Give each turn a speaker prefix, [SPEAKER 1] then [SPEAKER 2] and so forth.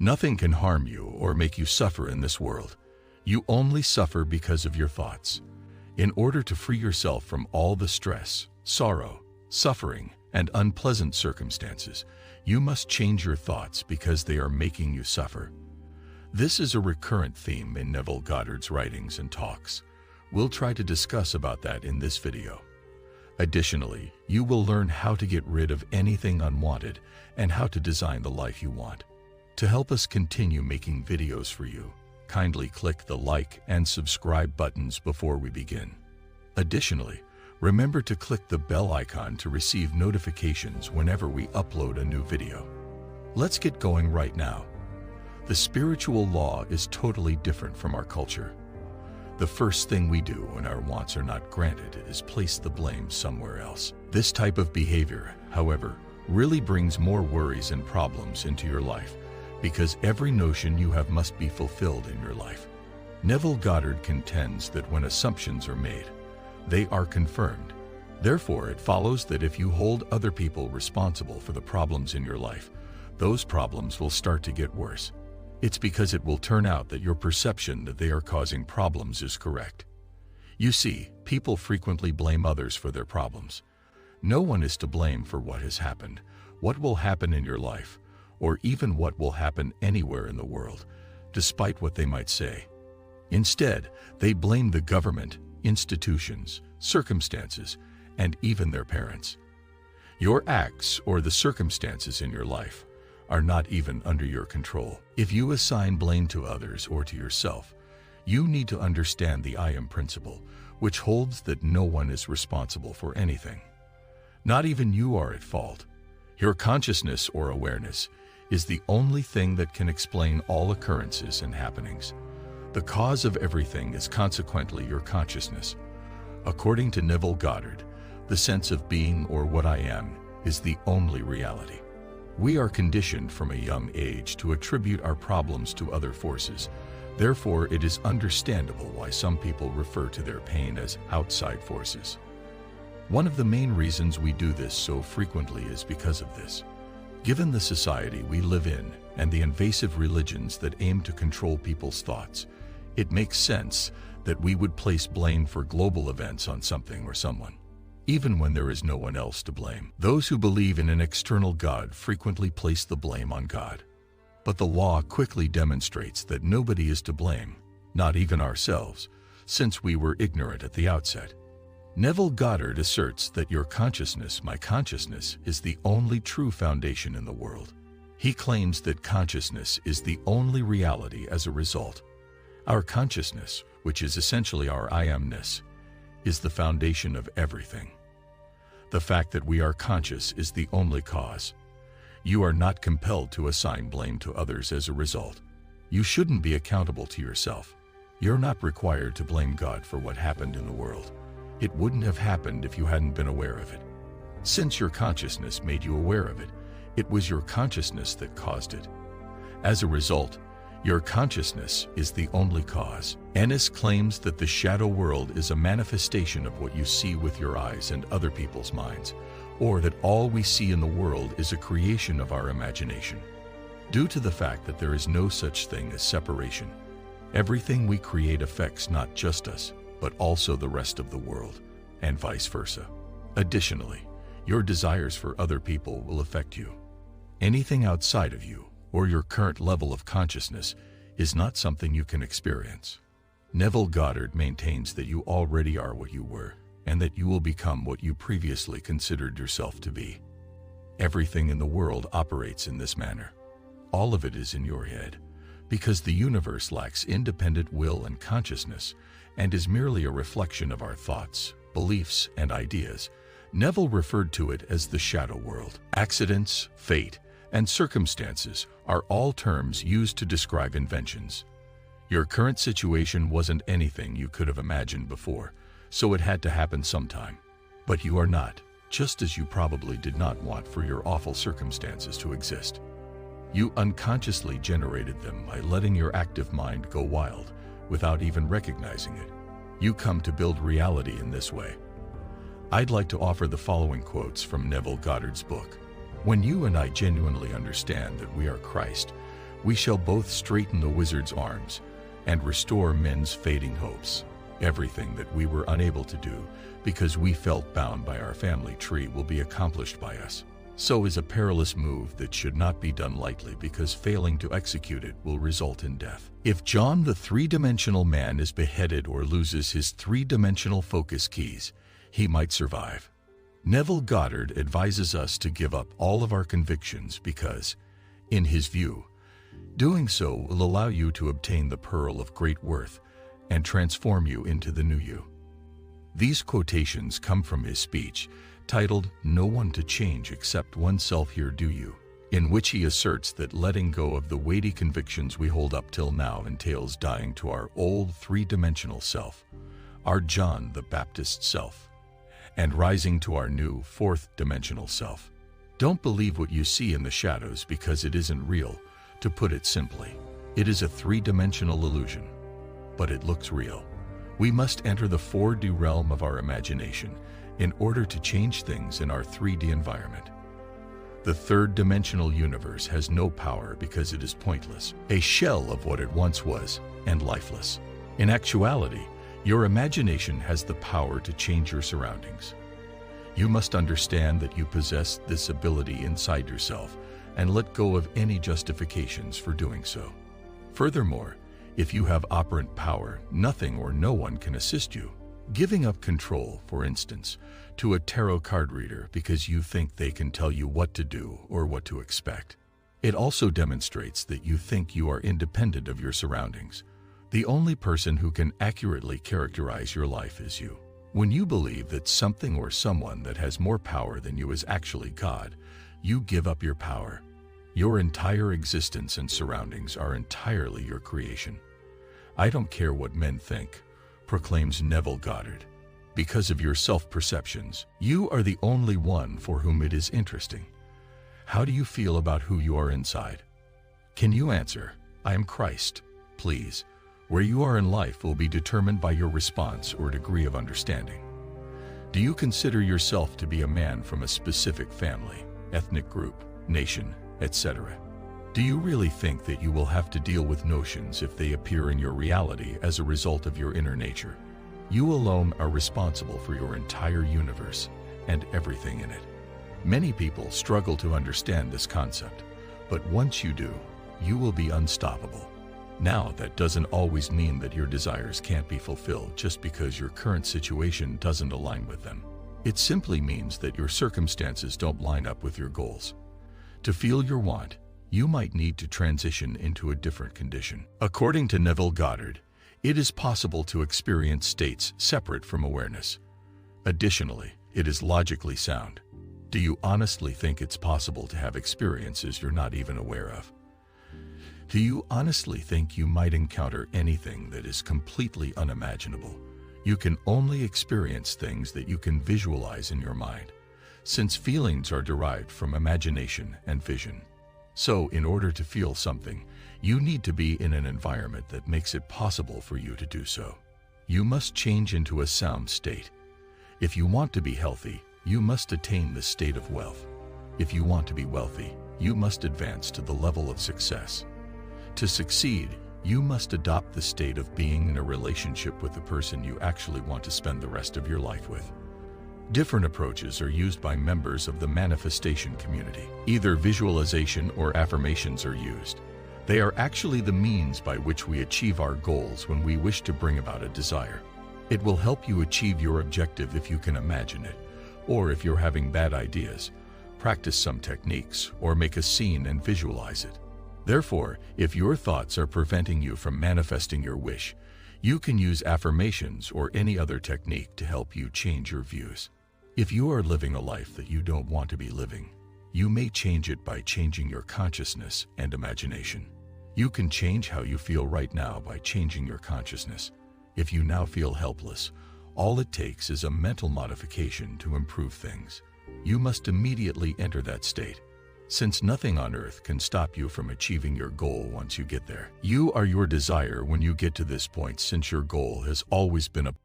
[SPEAKER 1] Nothing can harm you or make you suffer in this world. You only suffer because of your thoughts. In order to free yourself from all the stress, sorrow, suffering, and unpleasant circumstances, you must change your thoughts because they are making you suffer. This is a recurrent theme in Neville Goddard's writings and talks. We'll try to discuss about that in this video. Additionally, you will learn how to get rid of anything unwanted and how to design the life you want. To help us continue making videos for you, kindly click the like and subscribe buttons before we begin. Additionally, remember to click the bell icon to receive notifications whenever we upload a new video. Let's get going right now. The spiritual law is totally different from our culture. The first thing we do when our wants are not granted is place the blame somewhere else. This type of behavior, however, really brings more worries and problems into your life because every notion you have must be fulfilled in your life. Neville Goddard contends that when assumptions are made, they are confirmed. Therefore, it follows that if you hold other people responsible for the problems in your life, those problems will start to get worse. It's because it will turn out that your perception that they are causing problems is correct. You see, people frequently blame others for their problems. No one is to blame for what has happened, what will happen in your life, or even what will happen anywhere in the world, despite what they might say. Instead, they blame the government, institutions, circumstances, and even their parents. Your acts or the circumstances in your life are not even under your control. If you assign blame to others or to yourself, you need to understand the I am principle, which holds that no one is responsible for anything. Not even you are at fault. Your consciousness or awareness is the only thing that can explain all occurrences and happenings. The cause of everything is consequently your consciousness. According to Neville Goddard, the sense of being or what I am is the only reality. We are conditioned from a young age to attribute our problems to other forces. Therefore, it is understandable why some people refer to their pain as outside forces. One of the main reasons we do this so frequently is because of this. Given the society we live in and the invasive religions that aim to control people's thoughts, it makes sense that we would place blame for global events on something or someone, even when there is no one else to blame. Those who believe in an external God frequently place the blame on God. But the law quickly demonstrates that nobody is to blame, not even ourselves, since we were ignorant at the outset. Neville Goddard asserts that your consciousness, my consciousness, is the only true foundation in the world. He claims that consciousness is the only reality as a result. Our consciousness, which is essentially our I amness, is the foundation of everything. The fact that we are conscious is the only cause. You are not compelled to assign blame to others as a result. You shouldn't be accountable to yourself. You're not required to blame God for what happened in the world. It wouldn't have happened if you hadn't been aware of it. Since your consciousness made you aware of it, it was your consciousness that caused it. As a result, your consciousness is the only cause. Ennis claims that the shadow world is a manifestation of what you see with your eyes and other people's minds, or that all we see in the world is a creation of our imagination. Due to the fact that there is no such thing as separation, everything we create affects not just us, but also the rest of the world, and vice versa. Additionally, your desires for other people will affect you. Anything outside of you, or your current level of consciousness, is not something you can experience. Neville Goddard maintains that you already are what you were, and that you will become what you previously considered yourself to be. Everything in the world operates in this manner. All of it is in your head, because the universe lacks independent will and consciousness, and is merely a reflection of our thoughts, beliefs, and ideas. Neville referred to it as the shadow world. Accidents, fate, and circumstances are all terms used to describe inventions. Your current situation wasn't anything you could have imagined before, so it had to happen sometime. But you are not, just as you probably did not want for your awful circumstances to exist. You unconsciously generated them by letting your active mind go wild without even recognizing it. You come to build reality in this way. I'd like to offer the following quotes from Neville Goddard's book. When you and I genuinely understand that we are Christ, We shall both straighten the wizard's arms and restore men's fading hopes. Everything that we were unable to do because we felt bound by our family tree will be accomplished by us. So is a perilous move that should not be done lightly, because failing to execute it will result in death. If John the three-dimensional man is beheaded or loses his three-dimensional focus keys, he might survive. Neville Goddard advises us to give up all of our convictions because, in his view, doing so will allow you to obtain the pearl of great worth and transform you into the new you. These quotations come from his speech titled "No One to Change Except Oneself Here Do You," in which he asserts that letting go of the weighty convictions we hold up till now entails dying to our old three-dimensional self, our John the Baptist self, and rising to our new fourth-dimensional self. Don't believe what you see in the shadows because it isn't real. To put it simply, it is a three-dimensional illusion, but it looks real. We must enter the 4D realm of our imagination in order to change things in our 3D environment. The third-dimensional universe has no power because it is pointless, a shell of what it once was, and lifeless. In actuality, your imagination has the power to change your surroundings. You must understand that you possess this ability inside yourself and let go of any justifications for doing so. Furthermore, if you have operant power, nothing or no one can assist you. Giving up control, for instance, to a tarot card reader because you think they can tell you what to do or what to expect. It also demonstrates that you think you are independent of your surroundings. The only person who can accurately characterize your life is you. When you believe that something or someone that has more power than you is actually God, you give up your power. Your entire existence and surroundings are entirely your creation. I don't care what men think, proclaims Neville Goddard. Because of your self-perceptions, you are the only one for whom it is interesting. How do you feel about who you are inside? Can you answer, "I am Christ"? Please, where you are in life will be determined by your response or degree of understanding. Do you consider yourself to be a man from a specific family, ethnic group, nation, etc.? Do you really think that you will have to deal with notions if they appear in your reality as a result of your inner nature? You alone are responsible for your entire universe and everything in it. Many people struggle to understand this concept, but once you do, you will be unstoppable. Now, that doesn't always mean that your desires can't be fulfilled just because your current situation doesn't align with them. It simply means that your circumstances don't line up with your goals. To feel your want, you might need to transition into a different condition. According to Neville Goddard, it is possible to experience states separate from awareness. Additionally, it is logically sound. Do you honestly think it's possible to have experiences you're not even aware of? Do you honestly think you might encounter anything that is completely unimaginable? You can only experience things that you can visualize in your mind, since feelings are derived from imagination and vision. So, in order to feel something, you need to be in an environment that makes it possible for you to do so. You must change into a sound state. If you want to be healthy, you must attain the state of wealth. If you want to be wealthy, you must advance to the level of success. To succeed, you must adopt the state of being in a relationship with the person you actually want to spend the rest of your life with. Different approaches are used by members of the manifestation community. Either visualization or affirmations are used. They are actually the means by which we achieve our goals when we wish to bring about a desire. It will help you achieve your objective if you can imagine it, or if you're having bad ideas, practice some techniques or make a scene and visualize it. Therefore, if your thoughts are preventing you from manifesting your wish, you can use affirmations or any other technique to help you change your views. If you are living a life that you don't want to be living, you may change it by changing your consciousness and imagination. You can change how you feel right now by changing your consciousness. If you now feel helpless, all it takes is a mental modification to improve things. You must immediately enter that state, since nothing on earth can stop you from achieving your goal once you get there. You are your desire when you get to this point, since your goal has always been a